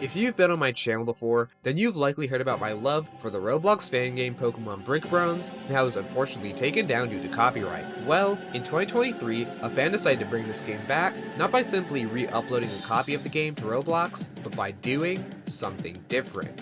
If you've been on my channel before, then you've likely heard about my love for the Roblox fan game Pokemon Brick Bronze and how it was unfortunately taken down due to copyright. Well, in 2023, a fan decided to bring this game back, not by simply re-uploading a copy of the game to Roblox, but by doing something different.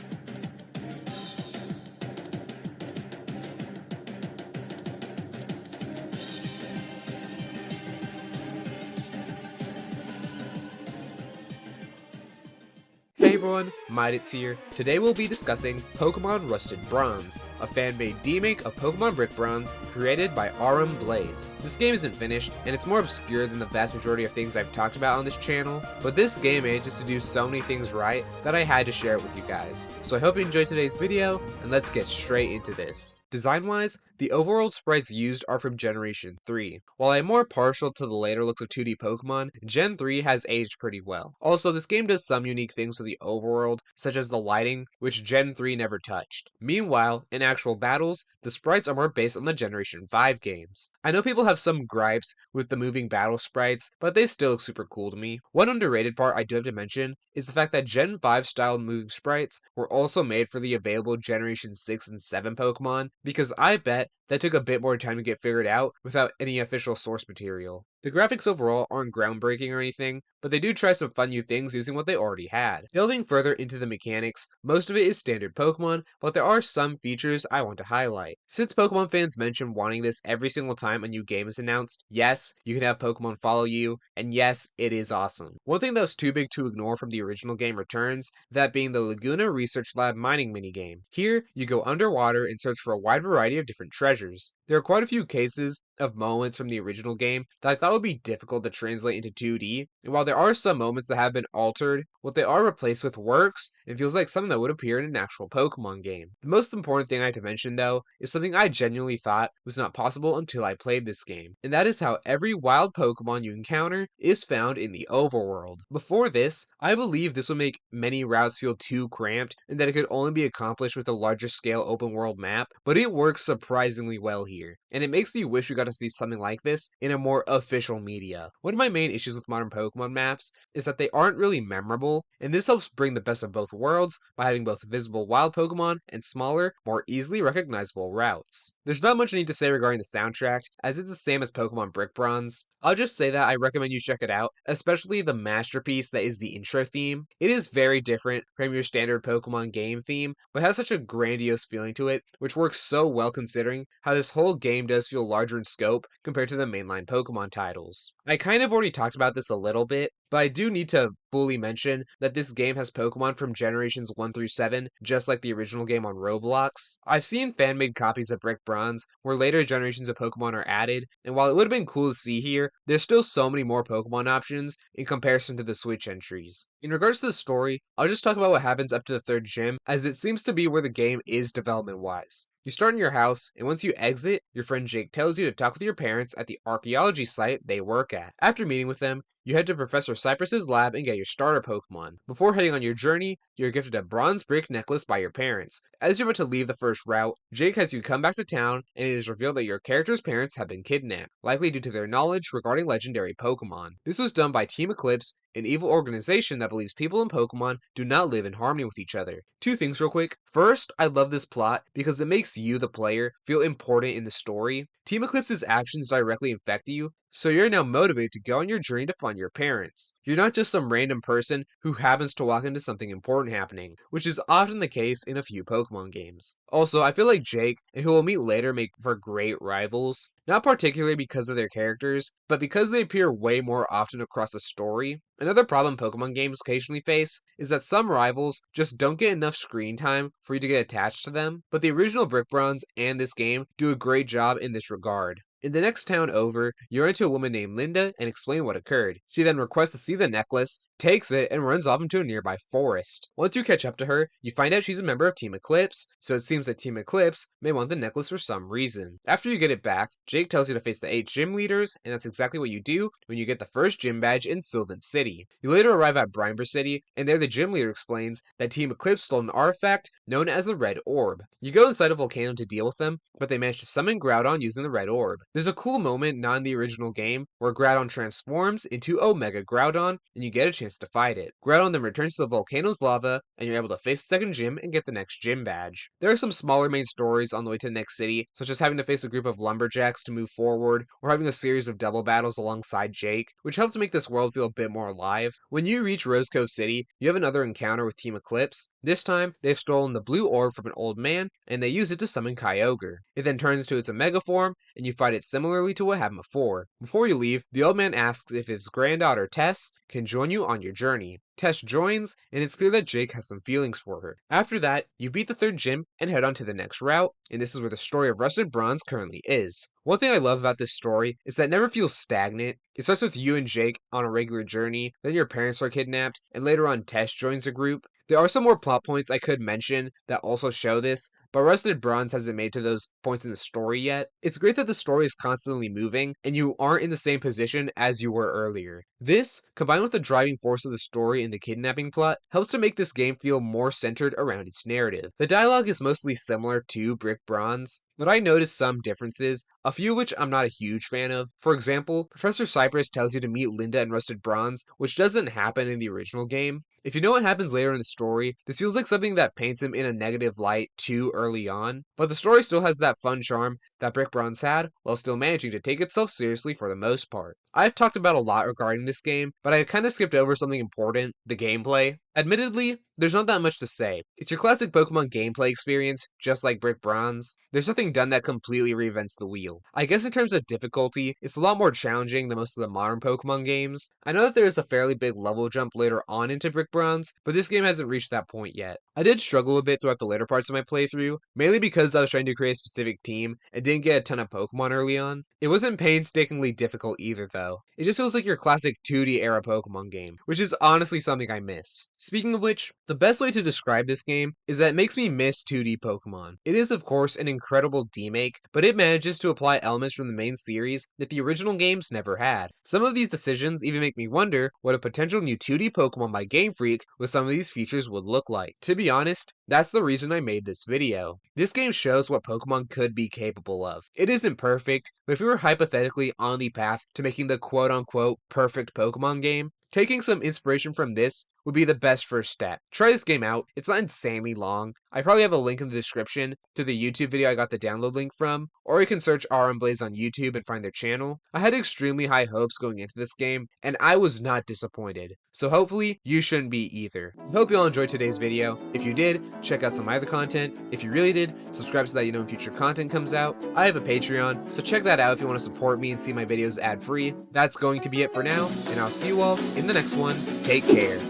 Hey everyone, Midits here. Today we'll be discussing Pokemon Rusted Bronze, a fan-made demake of Pokemon Brick Bronze created by RM Blaze. This game isn't finished, and it's more obscure than the vast majority of things I've talked about on this channel, but this game manages to do so many things right that I had to share it with you guys. So I hope you enjoyed today's video, and let's get straight into this. Design-wise, the overworld sprites used are from Generation 3. While I'm more partial to the later looks of 2D Pokemon, Gen 3 has aged pretty well. Also, this game does some unique things with the overworld, such as the lighting, which Gen 3 never touched. Meanwhile, in actual battles, the sprites are more based on the Generation 5 games. I know people have some gripes with the moving battle sprites, but they still look super cool to me. One underrated part I do have to mention is the fact that Gen 5 style moving sprites were also made for the available Generation 6 and 7 Pokemon, because I bet that took a bit more time to get figured out without any official source material. The graphics overall aren't groundbreaking or anything, but they do try some fun new things using what they already had. Delving further into the mechanics, most of it is standard Pokemon, but there are some features I want to highlight. Since Pokemon fans mention wanting this every single time a new game is announced, yes, you can have Pokemon follow you, and yes, it is awesome. One thing that was too big to ignore from the original game returns, that being the Laguna Research Lab mining minigame. Here, you go underwater and search for a wide variety of different treasures. There are quite a few cases of moments from the original game that I thought would be difficult to translate into 2D, and while there are some moments that have been altered, what they are replaced with works and feels like something that would appear in an actual Pokemon game. The most important thing I have to mention though is something I genuinely thought was not possible until I played this game, and that is how every wild Pokemon you encounter is found in the overworld. Before this, I believe this would make many routes feel too cramped and that it could only be accomplished with a larger scale open world map, but it works surprisingly well here, and it makes me wish we got to see something like this in a more official media. One of my main issues with modern Pokemon maps is that they aren't really memorable, and this helps bring the best of both worlds by having both visible wild Pokemon and smaller, more easily recognizable routes. There's not much I need to say regarding the soundtrack, as it's the same as Pokemon Brick Bronze. I'll just say that I recommend you check it out, especially the masterpiece that is the intro theme. It is very different from your standard Pokemon game theme, but has such a grandiose feeling to it, which works so well considering how this whole game does feel larger in scope compared to the mainline Pokemon titles. I kind of already talked about this a little bit, but I do need to fully mention that this game has Pokemon from generations 1 through 7, just like the original game on Roblox. I've seen fan-made copies of Brick Bronze, where later generations of Pokemon are added, and while it would have been cool to see here, there's still so many more Pokemon options in comparison to the Switch entries. In regards to the story, I'll just talk about what happens up to the 3rd gym, as it seems to be where the game is development-wise. You start in your house, and once you exit, your friend Jake tells you to talk with your parents at the archaeology site they work at. After meeting with them, you head to Professor Cypress's lab and get your starter Pokemon. Before heading on your journey, you're gifted a bronze brick necklace by your parents. As you're about to leave the first route, Jake has you come back to town, and it is revealed that your character's parents have been kidnapped, likely due to their knowledge regarding legendary Pokemon. This was done by Team Eclipse, an evil organization that believes people and Pokemon do not live in harmony with each other. Two things real quick. First, I love this plot because it makes you, the player, feel important in the story. Team Eclipse's actions directly affect you, so you're now motivated to go on your journey to find your parents. You're not just some random person who happens to walk into something important happening, which is often the case in a few Pokemon games. Also, I feel like Jake, and who we'll meet later, make for great rivals. Not particularly because of their characters, but because they appear way more often across the story. Another problem Pokemon games occasionally face is that some rivals just don't get enough screen time for you to get attached to them, but the original Brick Bronze and this game do a great job in this regard. In the next town over, you run into a woman named Linda and explain what occurred. She then requests to see the necklace, takes it, and runs off into a nearby forest. Once you catch up to her, you find out she's a member of Team Eclipse, so it seems that Team Eclipse may want the necklace for some reason. After you get it back, Jake tells you to face the 8 gym leaders, and that's exactly what you do when you get the first gym badge in Sylvan City. You later arrive at Brimber City, and there the gym leader explains that Team Eclipse stole an artifact known as the Red Orb. You go inside a volcano to deal with them, but they manage to summon Groudon using the Red Orb. There's a cool moment not in the original game where Groudon transforms into Omega Groudon, and you get a chance chance to fight it. Groudon then returns to the volcano's lava, and you're able to face the second gym and get the next gym badge. There are some smaller main stories on the way to the next city, such as having to face a group of lumberjacks to move forward, or having a series of double battles alongside Jake, which help to make this world feel a bit more alive. When you reach Rose Cove City, you have another encounter with Team Eclipse. This time, they've stolen the blue orb from an old man, and they use it to summon Kyogre. It then turns into its Omega form, and you fight it similarly to what happened before. Before you leave, the old man asks if his granddaughter Tess can join you on your journey. Tess joins, and it's clear that Jake has some feelings for her. After that, you beat the third gym and head on to the next route, and this is where the story of Rusted Bronze currently is. One thing I love about this story is that it never feels stagnant. It starts with you and Jake on a regular journey, then your parents are kidnapped, and later on Tess joins a group. There are some more plot points I could mention that also show this, but Rusted Bronze hasn't made to those points in the story yet. It's great that the story is constantly moving, and you aren't in the same position as you were earlier. This, combined with the driving force of the story and the kidnapping plot, helps to make this game feel more centered around its narrative. The dialogue is mostly similar to Brick Bronze, but I noticed some differences, a few of which I'm not a huge fan of. For example, Professor Cypress tells you to meet Linda in Rusted Bronze, which doesn't happen in the original game. If you know what happens later in the story, this feels like something that paints him in a negative light too early on, but the story still has that fun charm that Brick Bronze had, while still managing to take itself seriously for the most part. I've talked about a lot regarding this game, but I kinda skipped over something important, the gameplay. Admittedly, there's not that much to say. It's your classic Pokemon gameplay experience, just like Brick Bronze. There's nothing done that completely reinvents the wheel. I guess in terms of difficulty, it's a lot more challenging than most of the modern Pokemon games. I know that there is a fairly big level jump later on into Brick Bronze, but this game hasn't reached that point yet. I did struggle a bit throughout the later parts of my playthrough, mainly because I was trying to create a specific team and didn't get a ton of Pokemon early on. It wasn't painstakingly difficult either though. It just feels like your classic 2D era Pokemon game, which is honestly something I miss. Speaking of which, the best way to describe this game is that it makes me miss 2D Pokemon. It is of course an incredible demake, but it manages to apply elements from the main series that the original games never had. Some of these decisions even make me wonder what a potential new 2D Pokemon by Game Freak with some of these features would look like. To be honest, that's the reason I made this video. This game shows what Pokemon could be capable of. It isn't perfect, but if we were hypothetically on the path to making the quote-unquote perfect Pokemon game, taking some inspiration from this would be the best first step. Try this game out. It's not insanely long. I probably have a link in the description to the YouTube video I got the download link from, or you can search RM Blaze on YouTube and find their channel. I had extremely high hopes going into this game, and I was not disappointed. So hopefully, you shouldn't be either. I hope you all enjoyed today's video. If you did, check out some of my other content. If you really did, subscribe so that you know when future content comes out. I have a Patreon, so check that out if you want to support me and see my videos ad-free. That's going to be it for now, and I'll see you all in the next one. Take care.